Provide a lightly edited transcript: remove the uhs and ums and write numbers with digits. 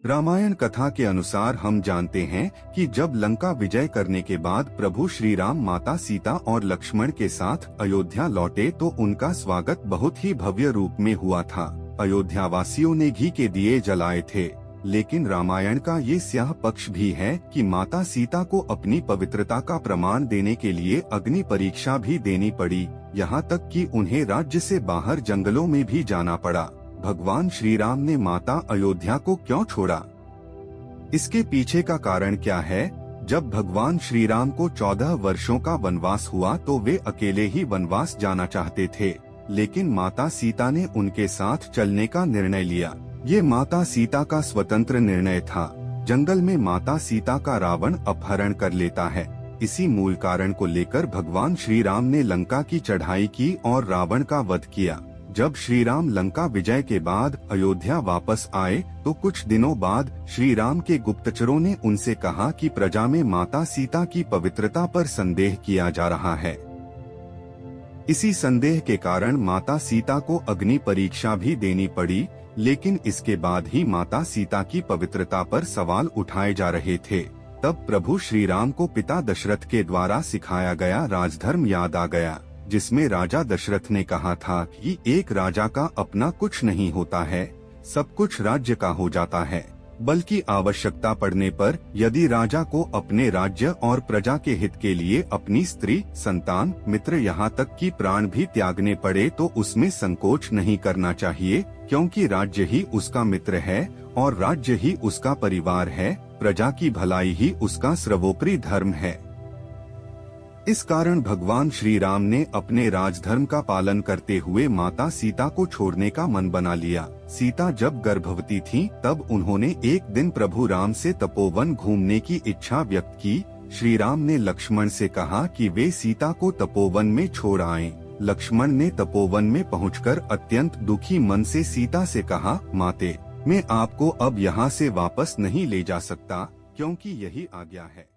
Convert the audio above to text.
रामायण कथा के अनुसार हम जानते हैं कि जब लंका विजय करने के बाद प्रभु श्री राम माता सीता और लक्ष्मण के साथ अयोध्या लौटे तो उनका स्वागत बहुत ही भव्य रूप में हुआ था। अयोध्या वासियों ने घी के दिए जलाए थे। लेकिन रामायण का ये स्याह पक्ष भी है कि माता सीता को अपनी पवित्रता का प्रमाण देने के लिए अग्नि परीक्षा भी देनी पड़ी, यहाँ तक कि उन्हें राज्य से बाहर जंगलों में भी जाना पड़ा। भगवान श्री राम ने माता अयोध्या को क्यों छोड़ा? इसके पीछे का कारण क्या है? जब भगवान श्री राम को 14 वर्षों का वनवास हुआ तो वे अकेले ही वनवास जाना चाहते थे, लेकिन माता सीता ने उनके साथ चलने का निर्णय लिया। ये माता सीता का स्वतंत्र निर्णय था। जंगल में माता सीता का रावण अपहरण कर लेता है। इसी मूल कारण को लेकर भगवान श्री राम ने लंका की चढ़ाई की और रावण का वध किया। जब श्री राम लंका विजय के बाद अयोध्या वापस आए तो कुछ दिनों बाद श्री राम के गुप्तचरों ने उनसे कहा कि प्रजा में माता सीता की पवित्रता पर संदेह किया जा रहा है। इसी संदेह के कारण माता सीता को अग्नि परीक्षा भी देनी पड़ी, लेकिन इसके बाद ही माता सीता की पवित्रता पर सवाल उठाए जा रहे थे। तब प्रभु श्री राम को पिता दशरथ के द्वारा सिखाया गया राजधर्म याद आ गया, जिसमें राजा दशरथ ने कहा था कि एक राजा का अपना कुछ नहीं होता है, सब कुछ राज्य का हो जाता है। बल्कि आवश्यकता पड़ने पर यदि राजा को अपने राज्य और प्रजा के हित के लिए अपनी स्त्री, संतान, मित्र, यहाँ तक कि प्राण भी त्यागने पड़े तो उसमें संकोच नहीं करना चाहिए, क्योंकि राज्य ही उसका मित्र है और राज्य ही उसका परिवार है। प्रजा की भलाई ही उसका सर्वोपरि धर्म है। इस कारण भगवान श्री राम ने अपने राजधर्म का पालन करते हुए माता सीता को छोड़ने का मन बना लिया। सीता जब गर्भवती थी तब उन्होंने एक दिन प्रभु राम से तपोवन घूमने की इच्छा व्यक्त की। श्री राम ने लक्ष्मण से कहा कि वे सीता को तपोवन में छोड़ आएं। लक्ष्मण ने तपोवन में पहुंचकर अत्यंत दुखी मन से सीता से कहा, माते, मैं आपको अब यहाँ से वापस नहीं ले जा सकता, क्योंकि यही आज्ञा है।